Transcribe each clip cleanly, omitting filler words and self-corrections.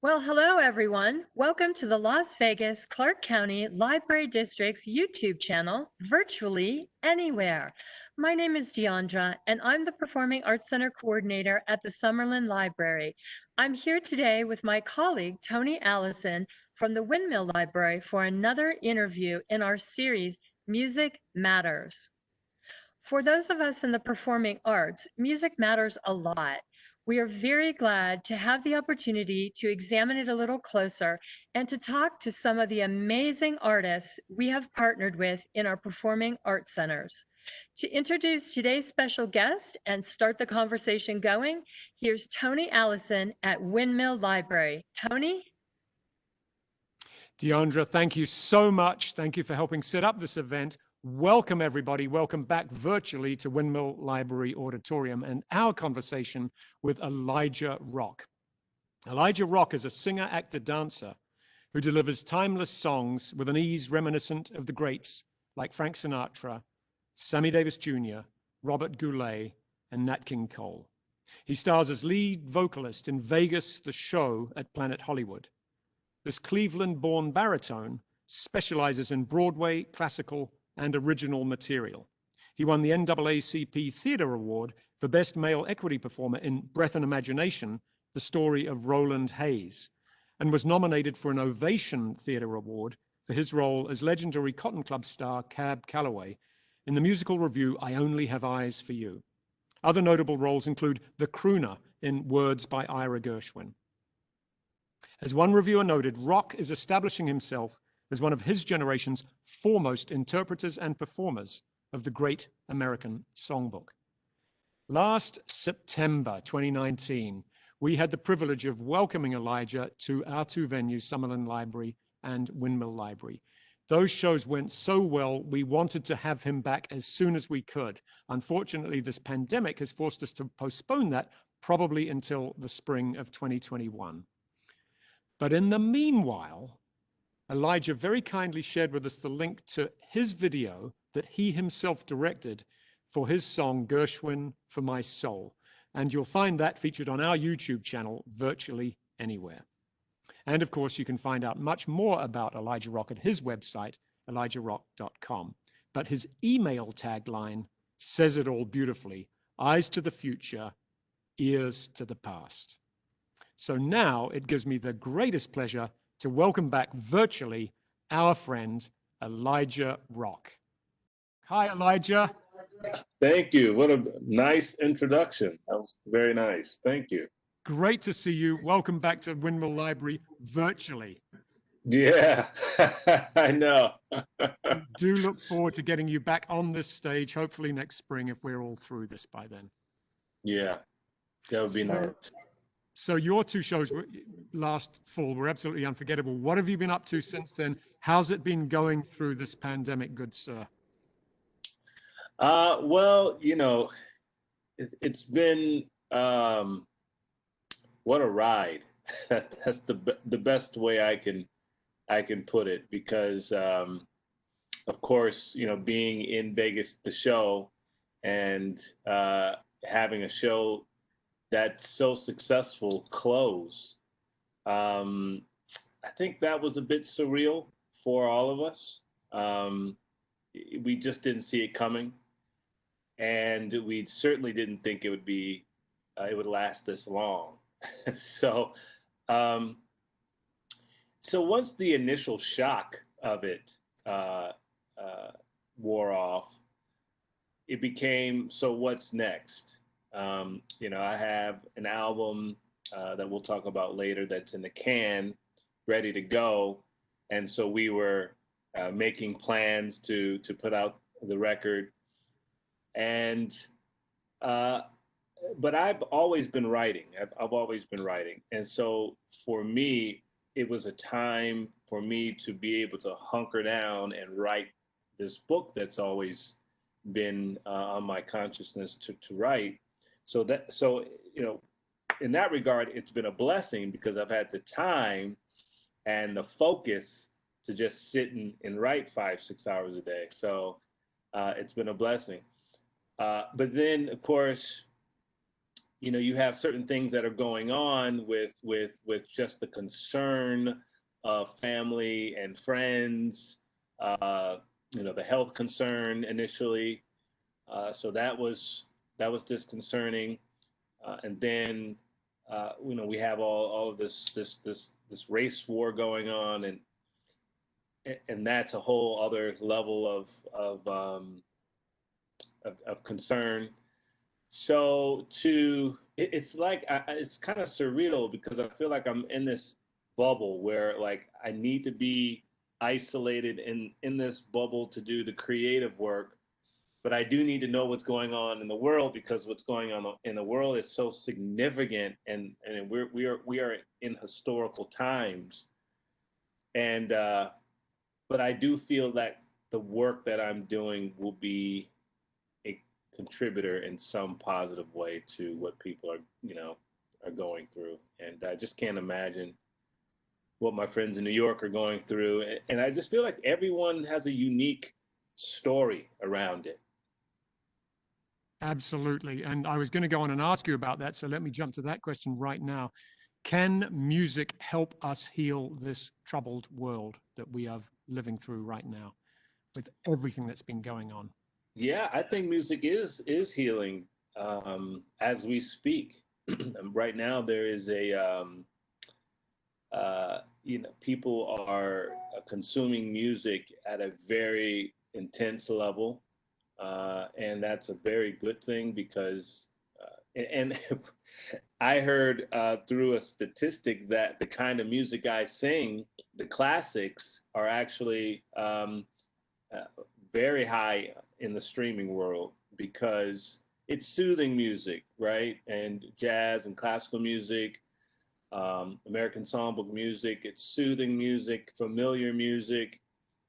Well, hello everyone. Welcome to the Las Vegas Clark County Library District's YouTube channel, Virtually Anywhere. My name is Deandra, and I'm the Performing Arts Center Coordinator at the Summerlin Library. I'm here today with my colleague, Tony Allison, from the Windmill Library for another interview in our series, Music Matters. For those of us in the performing arts, music matters a lot. We are very glad to have the opportunity to examine it a little closer and to talk to some of the amazing artists we have partnered with in our performing arts centers. To introduce today's special guest and start the conversation going, here's Tony Allison at Windmill Library. Tony? Deandra, thank you so much. Thank you for helping set up this event. Welcome, everybody. Welcome back virtually to Windmill Library Auditorium and our conversation with Elijah Rock. Elijah Rock is a singer, actor, dancer who delivers timeless songs with an ease reminiscent of the greats like Frank Sinatra, Sammy Davis Jr., Robert Goulet, and Nat King Cole. He stars as lead vocalist in Vegas, the Show at Planet Hollywood. This Cleveland-born baritone specializes in Broadway, classical, and original material. He won the NAACP Theater Award for Best Male Equity Performer in Breath and Imagination, the story of Roland Hayes, and was nominated for an Ovation Theater Award for his role as legendary Cotton Club star Cab Calloway in the musical revue I Only Have Eyes for You. Other notable roles include the crooner in Words by Ira Gershwin. As one reviewer noted, Rock is establishing himself as one of his generation's foremost interpreters and performers of the Great American Songbook. Last September 2019, we had the privilege of welcoming Elijah to our two venues, Summerlin Library and Windmill Library. Those shows went so well, we wanted to have him back as soon as we could. Unfortunately, this pandemic has forced us to postpone that probably until the spring of 2021. But in the meanwhile, Elijah very kindly shared with us the link to his video that he himself directed for his song, Gershwin For My Soul. And you'll find that featured on our YouTube channel, Virtually Anywhere. And of course, you can find out much more about Elijah Rock at his website, elijahrock.com. But his email tagline says it all beautifully: eyes to the future, ears to the past. So now it gives me the greatest pleasure to welcome back virtually our friend, Elijah Rock. Hi, Elijah. Thank you. What a nice introduction. That was very nice. Thank you. Great to see you. Welcome back to Windmill Library virtually. Yeah, I know. Do look forward to getting you back on this stage, hopefully next spring, if we're all through this by then. Yeah, that would be nice. So your two shows last fall were absolutely unforgettable. What have you been up to since then? How's it been going through this pandemic, good sir? Well, you know, it's been what a ride. That's the best way I can put it, because of course, you know, being in Vegas, the show, and having a show that's so successful close. I think that was a bit surreal for all of us. We just didn't see it coming, and we certainly didn't think it would last this long. So once the initial shock of it wore off, it became, so what's next? You know, I have an album that we'll talk about later that's in the can, ready to go. And so we were making plans to put out the record. And, but I've always been writing. I've always been writing. And so for me, it was a time for me to be able to hunker down and write this book that's always been on my consciousness to write. So you know, in that regard, it's been a blessing because I've had the time and the focus to just sit and write 5-6 hours a day. So it's been a blessing. But then, of course, you have certain things that are going on with just the concern of family and friends, the health concern initially. So that was disconcerting. And then, we have all of this race war going on, and that's a whole other level of concern. So it's like it's kind of surreal because I feel like I'm in this bubble where like I need to be isolated in this bubble to do the creative work, but I do need to know what's going on in the world because what's going on in the world is so significant, and we are in historical times, and but I do feel that the work that I'm doing will be a contributor in some positive way to what people are going through, and I just can't imagine what my friends in New York are going through, and I just feel like everyone has a unique story around it. Absolutely. And I was going to go on and ask you about that. So let me jump to that question right now. Can music help us heal this troubled world that we are living through right now with everything that's been going on? Yeah, I think music is healing as we speak. Right now, there is people are consuming music at a very intense level. And that's a very good thing because, and I heard through a statistic that the kind of music I sing, the classics, are actually very high in the streaming world because it's soothing music, right? And jazz and classical music, American Songbook music, it's soothing music, familiar music.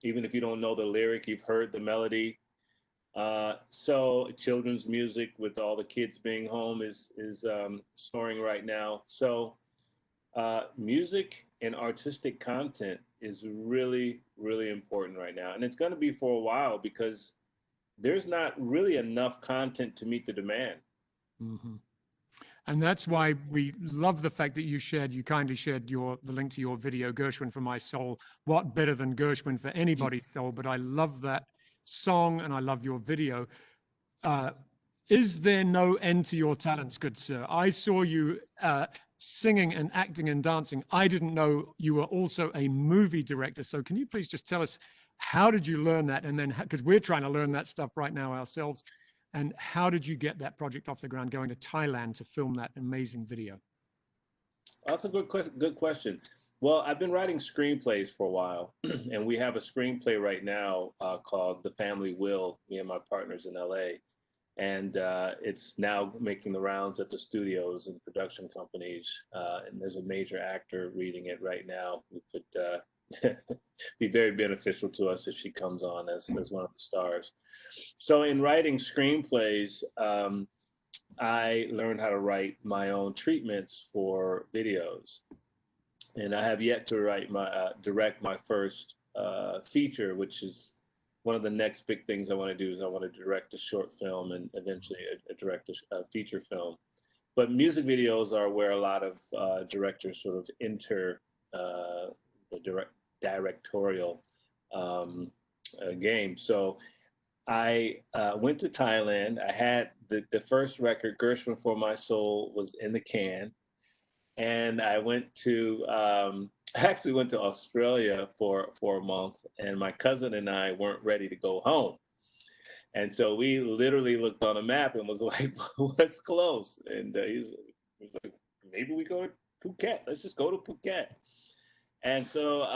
Even if you don't know the lyric, you've heard the melody. So children's music with all the kids being home is soaring right now. So music and artistic content is really, really important right now. And it's going to be for a while because there's not really enough content to meet the demand. Mm-hmm. And that's why we love the fact that you kindly shared the link to your video, Gershwin For My Soul. What better than Gershwin for anybody's soul? But I love that song and I love your video. Is there no end to your talents, good sir? I saw you singing and acting and dancing. I didn't know you were also a movie director. So can you please just tell us, how did you learn that? And then, because we're trying to learn that stuff right now ourselves. And how did you get that project off the ground, going to Thailand to film that amazing video? That's a good question. Well, I've been writing screenplays for a while, and we have a screenplay right now called The Family Will, me and my partners in LA. And it's now making the rounds at the studios and production companies. And there's a major actor reading it right now who could be very beneficial to us if she comes on as one of the stars. So in writing screenplays, I learned how to write my own treatments for videos. And I have yet to direct my first feature, which is one of the next big things I want to do. Is I want to direct a short film and eventually direct a feature film. But music videos are where a lot of directors sort of enter the directorial game. So I went to Thailand. I had the first record, Gershwin For My Soul, was in the can. And I went to, I actually went to Australia for a month, and my cousin and I weren't ready to go home. And so we literally looked on a map and was like, what's close? And he was like, maybe we go to Phuket. Let's just go to Phuket. And so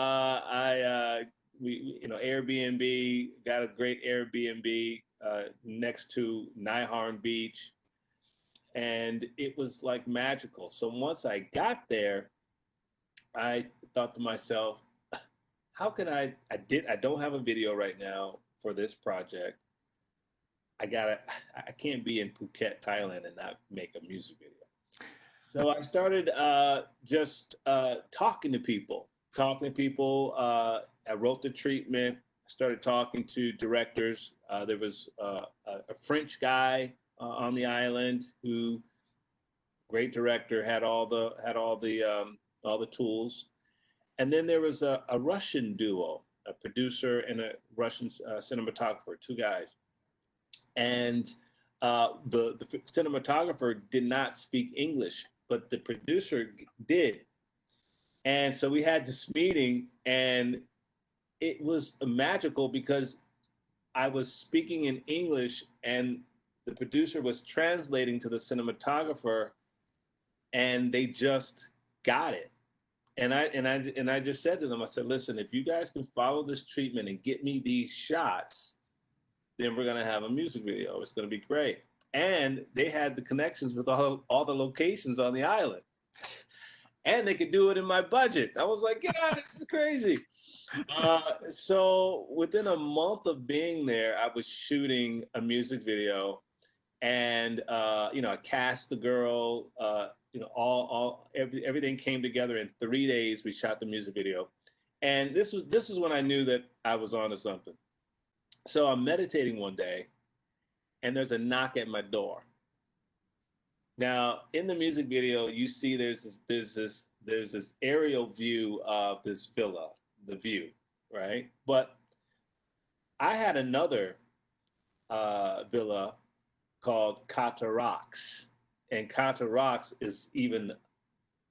we Airbnb, got a great Airbnb next to Naiharn Beach. And it was like magical. So once I got there, I thought to myself, how can I don't have a video right now for this project. I can't be in Phuket, Thailand and not make a music video. So I started just talking to people. I wrote the treatment, started talking to directors. There was a French guy on the island who great director, had all the tools. And then there was a Russian duo, a producer and a Russian cinematographer, two guys. And the cinematographer did not speak English, but the producer did. And so we had this meeting, and it was magical because I was speaking in English and the producer was translating to the cinematographer, and they just got it. And I just said to them, I said, listen, if you guys can follow this treatment and get me these shots, then we're gonna have a music video. It's gonna be great. And they had the connections with all the locations on the island. And they could do it in my budget. I was like, yeah, this is crazy. So within a month of being there, I was shooting a music video, and I cast the girl. Everything came together in 3 days. We shot the music video, and this is when I knew that I was onto something. So I'm meditating one day, and there's a knock at my door. Now, in the music video, you see there's this aerial view of this villa, the view, right? But I had another villa called Kata Rocks, and Kata Rocks is even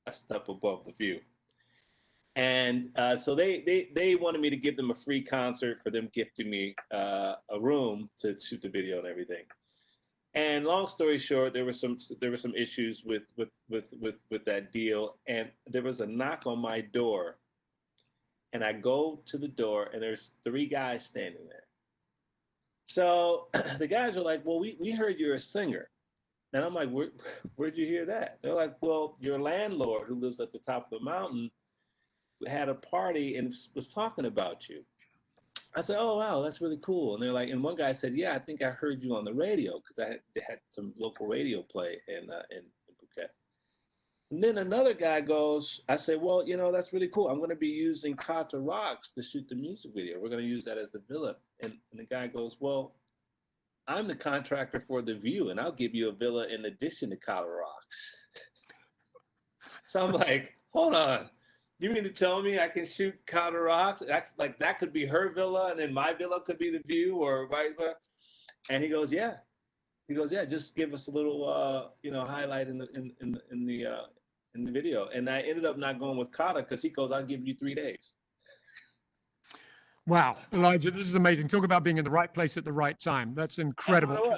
a step above the view. And so they wanted me to give them a free concert for them gifting me a room to shoot the video and everything. And long story short, there were some issues with that deal, and there was a knock on my door, and I go to the door, and there's 3 guys standing there. So the guys are like, "Well, we heard you're a singer," and I'm like, "Where'd you hear that?" They're like, "Well, your landlord, who lives at the top of the mountain, had a party and was talking about you." I said, "Oh, wow, that's really cool." And they're like, and one guy said, "Yeah, I think I heard you on the radio," because they had some local radio play in Phuket. And then another guy goes, I say, "Well, that's really cool. I'm going to be using Kata Rocks to shoot the music video. We're going to use that as the villa." And the guy goes, "Well, I'm the contractor for the view, and I'll give you a villa in addition to Kata Rocks." So I'm like, hold on. You mean to tell me I can shoot Kata Rocks? That's like, that could be her villa, and then my villa could be the view, or right? And he goes, "Yeah." He goes, "Yeah, just give us a little, highlight in the video." And I ended up not going with Kata because he goes, "I'll give you 3 days." Wow, Elijah, this is amazing. Talk about being in the right place at the right time. That's incredible.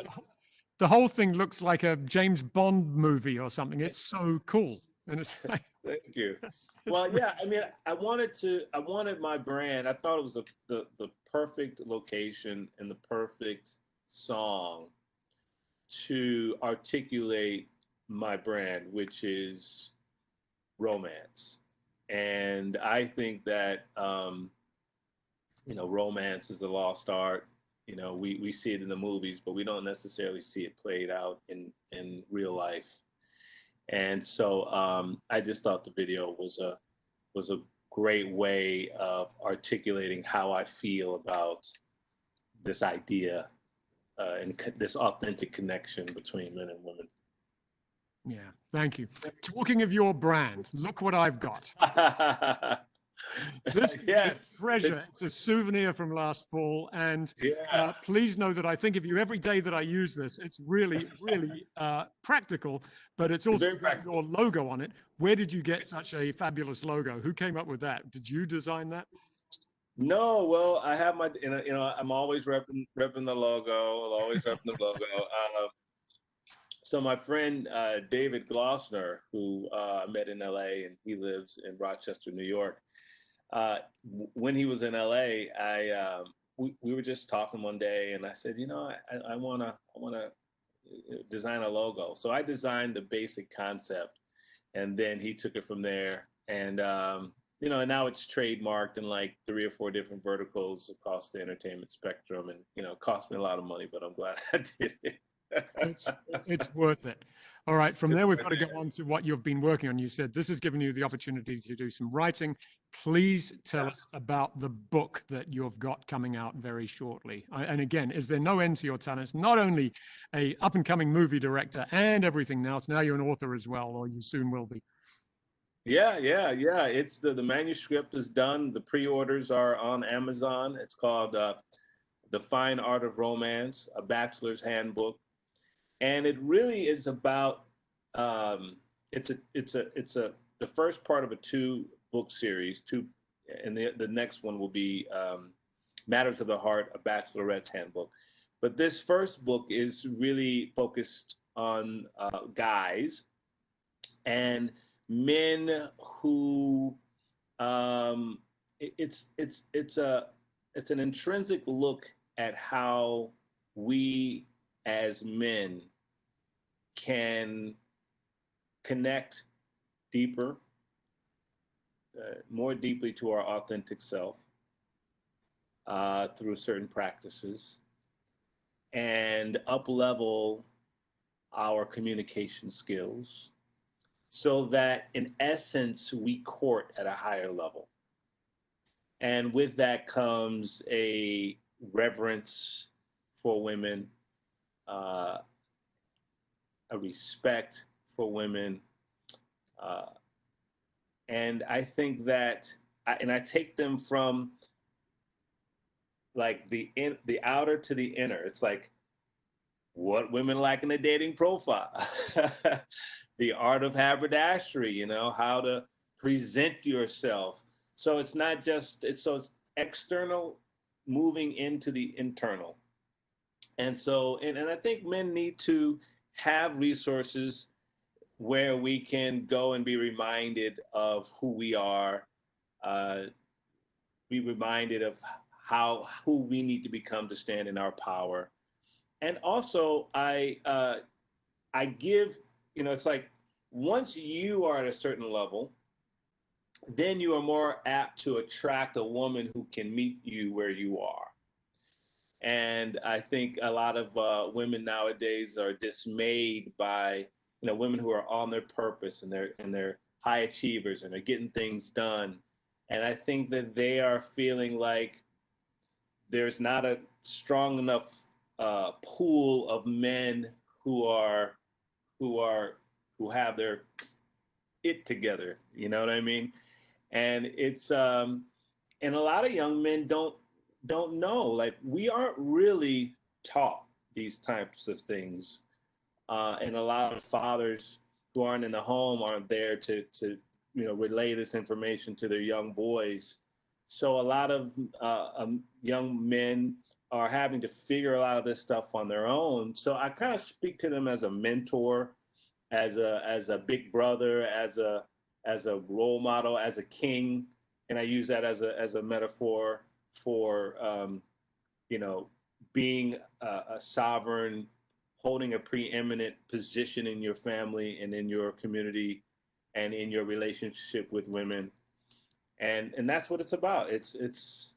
The whole thing looks like a James Bond movie or something. It's so cool. And it's like, thank you. Well, yeah, I mean, I wanted my brand. I thought it was the perfect location and the perfect song to articulate my brand, which is romance. And I think that romance is a lost art. We see it in the movies, but we don't necessarily see it played out in real life. And so I just thought the video was a great way of articulating how I feel about this idea and this authentic connection between men and women. Yeah, thank you. Talking of your brand, look what I've got. This is a treasure. It's a souvenir from last fall, and please know that I think of you every day that I use this. It's really, really practical, but it's also got your logo on it. Where did you get such a fabulous logo? Who came up with that? Did you design that? No, well, I have my, I'm always repping the logo. I'll always repping the logo. So my friend David Glossner, who I met in LA, and he lives in Rochester, New York. When he was in LA, we were just talking one day, and I said, I wanna design a logo. So I designed the basic concept, and then he took it from there. And and now it's trademarked in like 3 or 4 different verticals across the entertainment spectrum, and it cost me a lot of money, but I'm glad I did it. It's worth it. All right, from there, we've got to go on to what you've been working on. You said this has given you the opportunity to do some writing. Please tell us about the book that you've got coming out very shortly. And again, is there no end to your talents? Not only a up-and-coming movie director and everything else, now you're an author as well, or you soon will be. Yeah. It's the manuscript is done. The pre-orders are on Amazon. It's called The Fine Art of Romance, a Bachelor's Handbook. And it really is about the first part of a 2-book series. And the next one will be Matters of the Heart, a Bachelorette's Handbook. But this first book is really focused on guys and men who it's an intrinsic look at how we as men can connect deeper, more deeply to our authentic self through certain practices, and up-level our communication skills so that in essence we court at a higher level. And with that comes a reverence for women, a respect for women. And I think that, I take them from like the outer to the inner. It's like what women like in a dating profile, the art of haberdashery, how to present yourself. So it's not just, it's external moving into the internal. And so, and I think men need to have resources where we can go and be reminded of who we are, be reminded of who we need to become to stand in our power. And also I give, it's like once you are at a certain level, then you are more apt to attract a woman who can meet you where you are. And I think a lot of women nowadays are dismayed by, women who are on their purpose and they're high achievers and they're getting things done. And I think that they are feeling like there's not a strong enough pool of men who have their it together. You know what I mean? And it's and a lot of young men don't know. Like, we aren't really taught these types of things, and a lot of fathers who aren't in the home aren't there to relay this information to their young boys. So a lot of young men are having to figure a lot of this stuff on their own. So I kind of speak to them as a mentor, as a big brother, as a role model, as a king, and I use that as a metaphor for being a sovereign, holding a preeminent position in your family and in your community and in your relationship with women, and that's what it's about. It's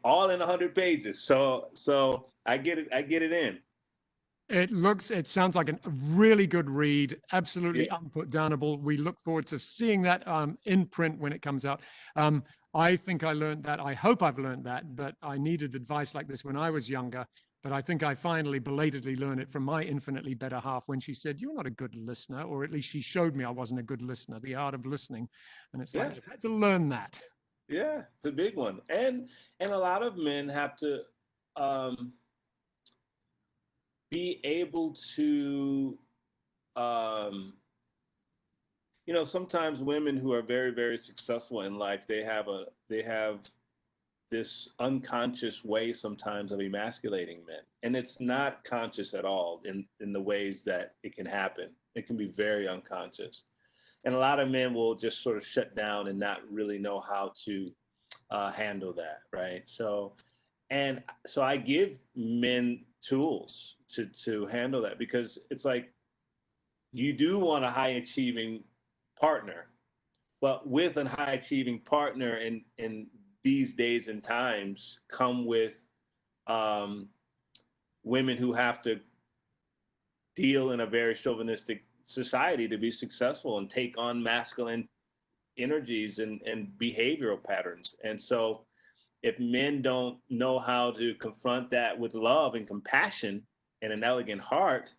all in 100 pages. So I get it in. It sounds like a really good read, absolutely Yeah. unputdownable. We look forward to seeing that in print when it comes out. I think I learned that. I hope I've learned that, but I needed advice like this when I was younger. But I think I finally belatedly learned it from my infinitely better half when she said, "You're not a good listener," or at least she showed me I wasn't a good listener, the art of listening. And it's like, I had to learn that. Yeah, it's a big one. And a lot of men have to be able to sometimes women who are very, very successful in life, they have this unconscious way sometimes of emasculating men, and it's not conscious at all in the ways that it can happen. It can be very unconscious, and a lot of men will just sort of shut down and not really know how to handle that, right? So I give men tools to handle that, because it's like, you do want a high achieving partner, but with a high achieving partner in these days and times come with women who have to deal in a very chauvinistic society to be successful and take on masculine energies and behavioral patterns. And so if men don't know how to confront that with love and compassion and an elegant heart,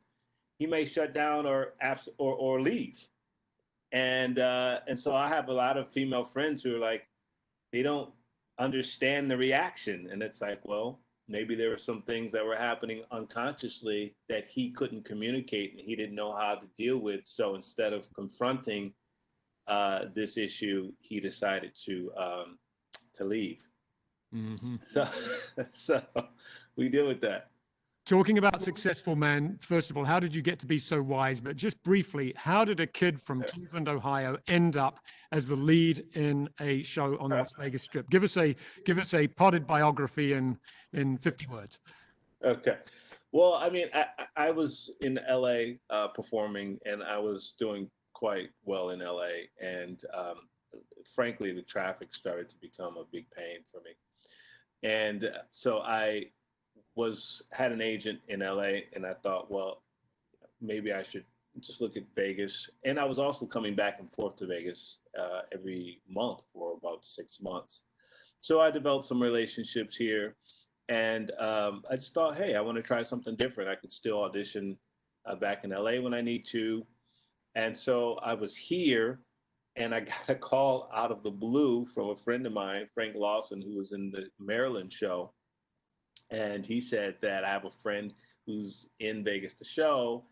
he may shut down or leave. And so I have a lot of female friends who are like, they don't understand the reaction. And it's like, well, maybe there were some things that were happening unconsciously that he couldn't communicate and he didn't know how to deal with. So instead of confronting this issue, he decided to leave. Mm-hmm. So we deal with that. Talking about successful man, first of all, how did you get to be so wise? But just briefly, how did a kid from Cleveland, Ohio, end up as the lead in a show on the Las Vegas Strip? Give us a potted biography in 50 words. Okay. Well, I mean, I was in LA performing, and I was doing quite well in LA, and frankly, the traffic started to become a big pain for me, and so I had an agent in LA, and I thought, well, maybe I should just look at Vegas. And I was also coming back and forth to Vegas every month for about 6 months. So I developed some relationships here, and I just thought, hey, I want to try something different. I could still audition back in LA when I need to. And so I was here, and I got a call out of the blue from a friend of mine, Frank Lawson, who was in the Maryland show. And he said that I have a friend who's in Vegas to show,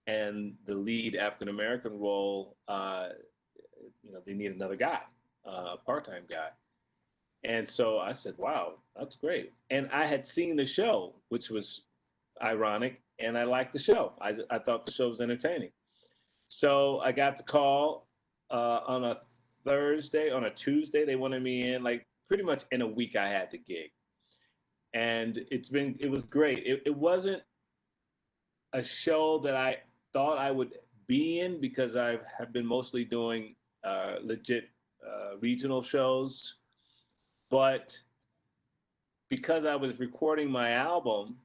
and the lead African American role, they need another guy, a part-time guy. And so I said, wow, that's great. And I had seen the show, which was ironic, and I liked the show. I thought the show was entertaining. So I got the call on a Thursday. On a Tuesday, they wanted me in. Like pretty much in a week, I had the gig. And it was great. It wasn't a show that I thought I would be in because I have been mostly doing legit regional shows. But because I was recording my album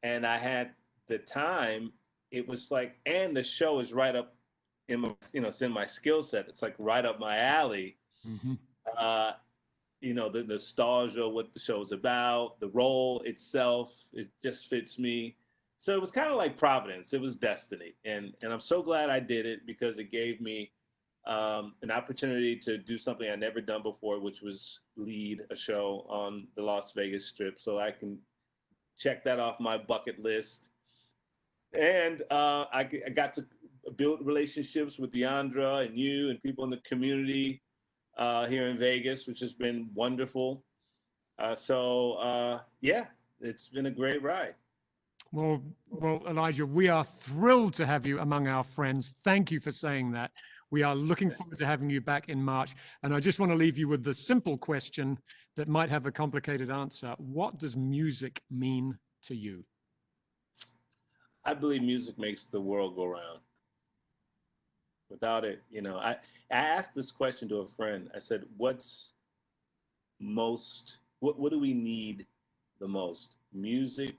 and I had the time, it was like, and the show is right up in my, it's in my skill set. It's like right up my alley. Mm-hmm. The nostalgia, what the show's about, the role itself, it just fits me. So it was kind of like Providence. It was destiny. And I'm so glad I did it because it gave me an opportunity to do something I'd never done before, which was lead a show on the Las Vegas Strip. So I can check that off my bucket list. And I got to build relationships with Deandra and you and people in the community here in Vegas, which has been wonderful. Yeah, it's been a great ride. Well, Elijah, we are thrilled to have you among our friends. Thank you for saying that. We are looking forward to having you back in March. And I just want to leave you with the simple question that might have a complicated answer. What does music mean to you? I believe music makes the world go round. Without it, I asked this question to a friend. I said, what do we need the most? Music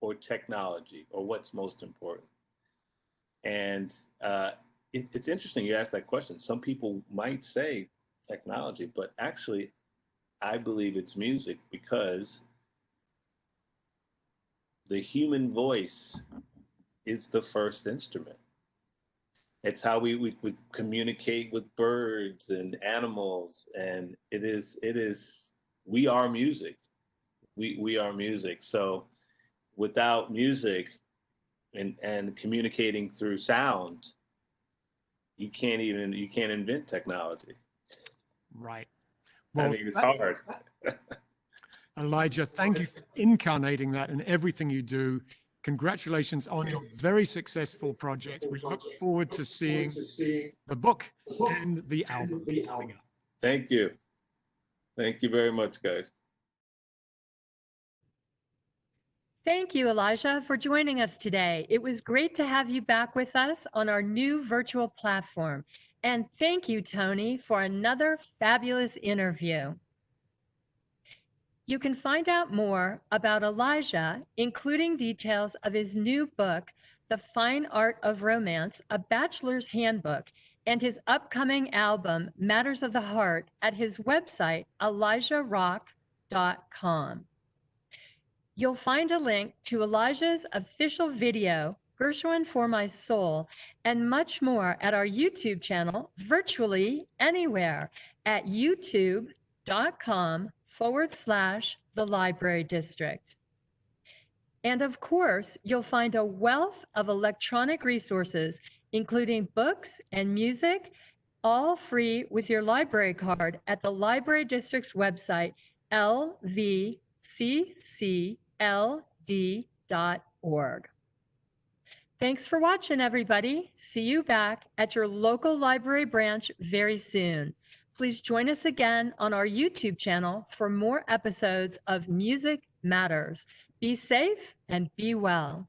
or technology, or what's most important? And it's interesting you asked that question. Some people might say technology, but actually I believe it's music because the human voice is the first instrument. It's how we communicate with birds and animals, and we are music. We are music. So without music and communicating through sound, you can't invent technology. Right. Well, I mean, it's hard. Elijah, thank you for incarnating that in everything you do. Congratulations on your very successful project. We look forward to seeing the book and the album. Thank you. Thank you very much, guys. Thank you, Elijah, for joining us today. It was great to have you back with us on our new virtual platform. And thank you, Tony, for another fabulous interview. You can find out more about Elijah, including details of his new book, The Fine Art of Romance, A Bachelor's Handbook, and his upcoming album, Matters of the Heart, at his website, elijahrock.com. You'll find a link to Elijah's official video, Gershwin For My Soul, and much more at our YouTube channel, Virtually Anywhere, at youtube.com/The Library District. And of course, you'll find a wealth of electronic resources, including books and music, all free with your library card at the Library District's website, lvccld.org. Thanks for watching, everybody. See you back at your local library branch very soon. Please join us again on our YouTube channel for more episodes of Music Matters. Be safe and be well.